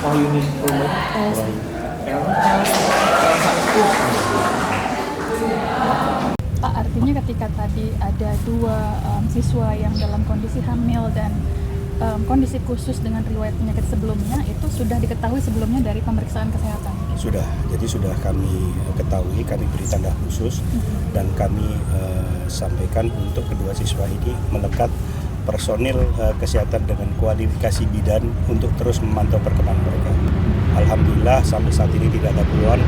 Wahyuni Rumah. Pak, artinya ketika tadi ada dua siswa yang dalam kondisi hamil dan kondisi khusus dengan riwayat penyakit sebelumnya itu sudah diketahui sebelumnya dari pemeriksaan kesehatan? Sudah, jadi sudah kami ketahui, kami beri tanda khusus dan kami sampaikan untuk kedua siswa ini melekat personil kesehatan dengan kualifikasi bidan untuk terus memantau perkembangan mereka. Alhamdulillah sampai saat ini tidak ada keluhan,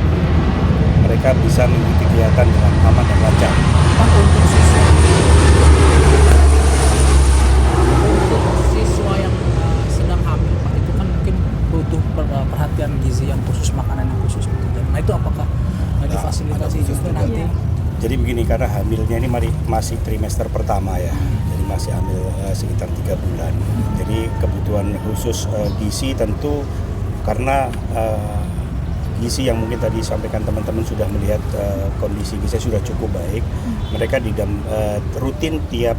mereka bisa mengikuti kegiatan dengan aman dan lancar. Pak, untuk siswa yang sedang hamil, Pak, itu kan mungkin butuh perhatian gizi yang khusus, makanan yang khusus. Nah itu apakah difasilitasi juga nanti? Jadi begini, karena hamilnya ini masih trimester pertama ya, jadi masih hamil sekitar 3 bulan. Jadi kebutuhan khusus gizi tentu karena gizi yang mungkin tadi sampaikan teman-teman sudah melihat kondisi gizi sudah cukup baik. Mereka rutin tiap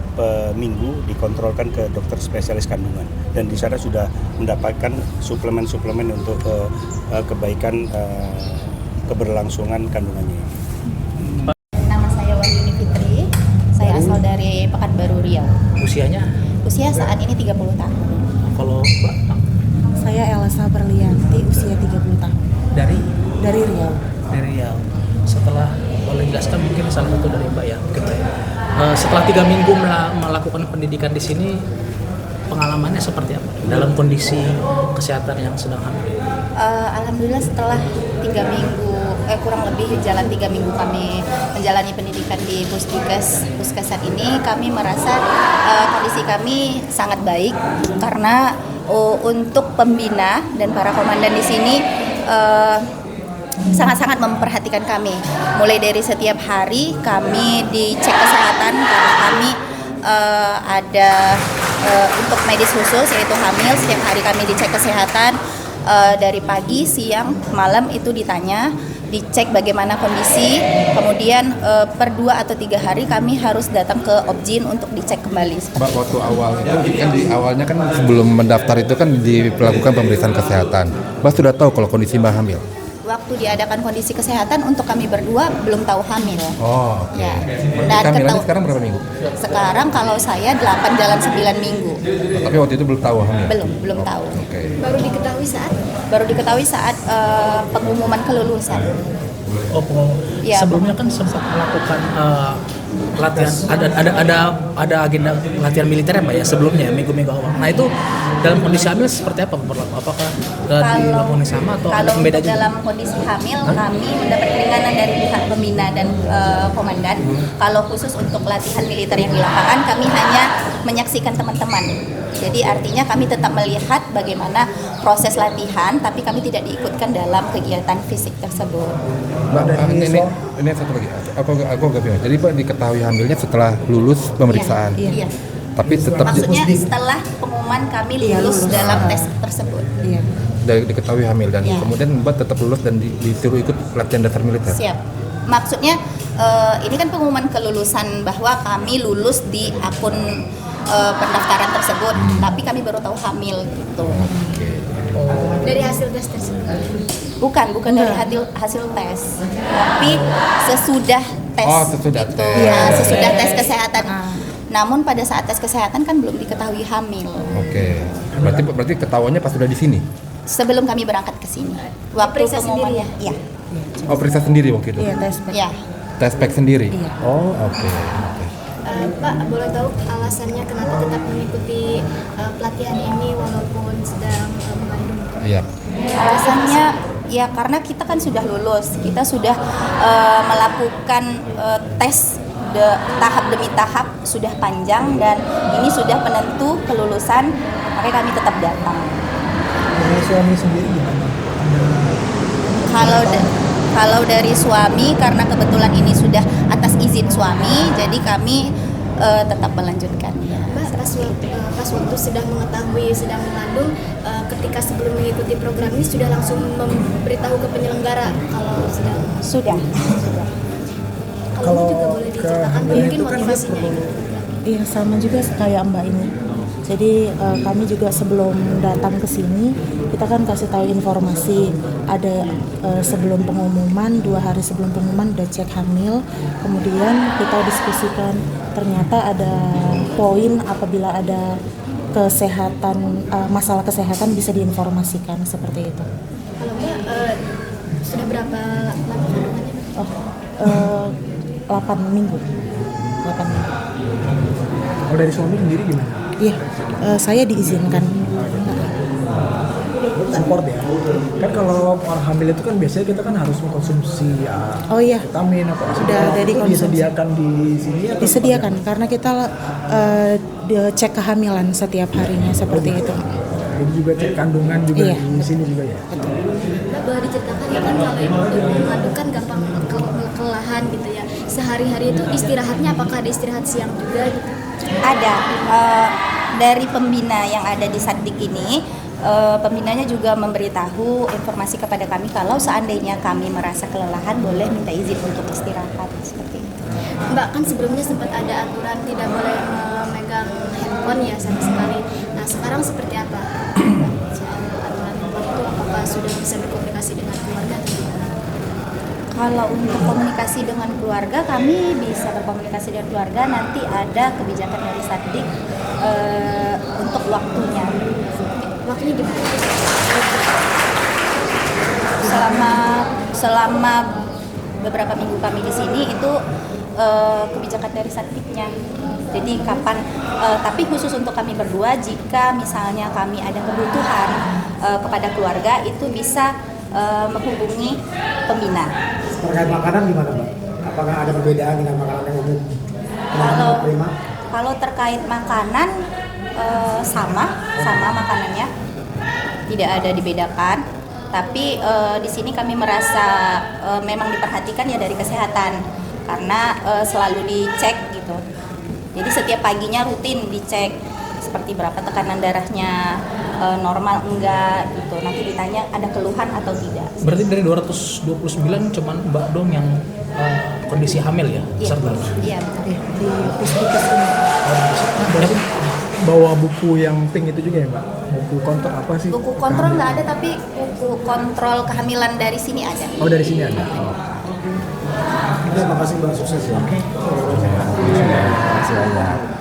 minggu dikontrolkan ke dokter spesialis kandungan dan di sana sudah mendapatkan suplemen-suplemen untuk kebaikan keberlangsungan kandungannya. Nama saya Wahyuni Fitri, saya asal dari Pekanbaru Riau. Usianya? Usia saat ini 30 tahun. Kalau Mbak? Saya Elsa Berlianti, usia 30 tahun. Dari Riau. Dari Riau. Setelah boleh jelaskan mungkin salah satu dari Mbak ya, mungkin Mbak. Setelah 3 minggu melakukan pendidikan di sini, pengalamannya seperti apa dalam kondisi kesehatan yang sedang hamil? Alhamdulillah setelah 3 minggu, kurang lebih jalan 3 minggu kami menjalani pendidikan di Puskesat ini, kami merasa kondisi kami sangat baik karena untuk pembina dan para komandan di sini sangat-sangat memperhatikan kami. Mulai dari setiap hari kami dicek kesehatan karena kami ada untuk medis khusus yaitu hamil. Setiap hari kami dicek kesehatan dari pagi, siang, malam itu ditanya, dicek bagaimana kondisi. Kemudian per 2 atau 3 hari kami harus datang ke Objin untuk dicek kembali. Mbak, waktu awal itu kan di awalnya kan sebelum mendaftar itu kan dilakukan pemeriksaan kesehatan. Mbak sudah tahu kalau kondisi Mbak hamil? Waktu diadakan kondisi kesehatan untuk kami berdua belum tahu hamil. Oh, oke. Ya. Dan kehamilannya sekarang berapa minggu? Sekarang kalau saya 8 jalan 9 minggu. Tapi waktu itu belum tahu hamil? Belum tahu. Oke. Baru diketahui saat pengumuman kelulusan. Oh, Ya, sebelumnya kan sempat melakukan latihan, ada agenda latihan militer ya Mbak ya sebelumnya minggu-minggu awal. Nah itu dalam kondisi hamil seperti apa berlaku? Apakah dilakukan sama atau ada pembeda juga? Dalam kondisi hamil kami mendapat keringanan dari pihak pembina dan komandan. Kalau khusus untuk latihan militer yang di lapangan kami hanya menyaksikan teman-teman. Jadi artinya kami tetap melihat bagaimana proses latihan, tapi kami tidak diikutkan dalam kegiatan fisik tersebut. Mbak, ini satu lagi. Aku agak bingung. Jadi Mbak diketahui hamilnya setelah lulus pemeriksaan. Iya. Tapi tetap Maksudnya setelah pengumuman kami lulus dalam tes tersebut. Iya. diketahui hamil dan kemudian Mbak tetap lulus dan disuruh ikut latihan dasar militer. Siap. Maksudnya ini kan pengumuman kelulusan bahwa kami lulus di akun pendaftaran tersebut, tapi kami baru tahu hamil gitu. Dari hasil tes tersebut? Bukan dari hasil tes, tapi sesudah tes. Oh, sesudah gitu. tes. Nah, sesudah tes kesehatan. Namun pada saat tes kesehatan kan belum diketahui hamil. Oke. Berarti ketahuannya pas sudah di sini. Sebelum kami berangkat ke sini. Waktu Periksa pengumumannya, sendiri ya. Oh, periksa sendiri waktu itu. Iya, tes. Ya. Tes pack sendiri. Iya. Oh, oke. Pak, boleh tahu alasannya kenapa tetap mengikuti pelatihan ini walaupun sedang mengandung? Iya. Alasannya ya karena kita kan sudah lulus, kita sudah melakukan tes tahap demi tahap sudah panjang dan ini sudah penentu kelulusan, makanya kami tetap datang. Suami sendiri gimana? Kalau dari suami karena kebetulan ini sudah atas izin suami, jadi kami tetap melanjutkan. Mbak, pas waktu sedang mengetahui sedang mengandung, ketika sebelum mengikuti program ini sudah langsung memberitahu ke penyelenggara kalau sedang. Sudah. Kalau juga boleh diceritakan mungkin motivasinya. Iya, sama juga kayak Mbak ini. Jadi kami juga sebelum datang ke sini kita kan kasih tahu informasi ada sebelum pengumuman, 2 hari sebelum pengumuman udah cek hamil. Kemudian kita diskusikan ternyata ada poin apabila ada kesehatan masalah kesehatan bisa diinformasikan seperti itu. Kalau Mbak sudah berapa lama kandungannya? 8 minggu. 8 minggu. Kalau dari suami sendiri gimana? Iya, saya diizinkan. Support ya. Kan kalau orang hamil itu kan biasanya kita kan harus mengkonsumsi Oh iya, vitamin atau sudah ada itu dikonsumsi. disediakan di sini atau Disediakan karena kita cek kehamilan setiap harinya seperti itu. Jadi juga cek kandungan juga Iya, di sini juga ya. Mbak boleh diceritakan ya kan kalau ibu mengandung kan gampang kelelahan gitu ya. Sehari-hari itu istirahatnya apakah ada istirahat siang juga gitu? Ada dari pembina yang ada di Satdik ini, pembinanya juga memberitahu informasi kepada kami kalau seandainya kami merasa kelelahan boleh minta izin untuk istirahat seperti itu. Mbak kan sebelumnya sempat ada aturan tidak boleh memegang handphone ya sama sekali. Nah sekarang seperti apa? Soal aturan handphone itu apakah sudah bisa berkomunikasi dengan keluarga atau gimana? Kalau untuk komunikasi dengan keluarga, kami bisa berkomunikasi dengan keluarga. Nanti ada kebijakan dari Satdik untuk waktunya. Waktunya gimana? Selama beberapa minggu kami di sini itu kebijakan dari Satdiknya. Jadi kapan? Tapi khusus untuk kami berdua, jika misalnya kami ada kebutuhan kepada keluarga, itu bisa menghubungi pembina. Terkait makanan gimana, Mbak? Apakah ada perbedaan dengan makanan yang umum? Kalau terkait makanan sama makanannya, tidak ada dibedakan. Tapi di sini kami merasa memang diperhatikan ya dari kesehatan karena selalu dicek gitu. Jadi setiap paginya rutin dicek seperti berapa tekanan darahnya, normal enggak gitu. Nanti ditanya ada keluhan atau tidak. Berarti dari 229 cuman Mbak dong yang kondisi hamil ya? Iya, Serta. iya betul. Di Puskesmas ini. Berarti bawa buku yang pink itu juga ya, Mbak? Buku kontrol apa sih? Buku kontrol nggak ada, tapi buku kontrol kehamilan dari sini ada. Oh, dari sini ada. Terima kasih, Mbak, sukses ya. Oke. Terima kasih banyak.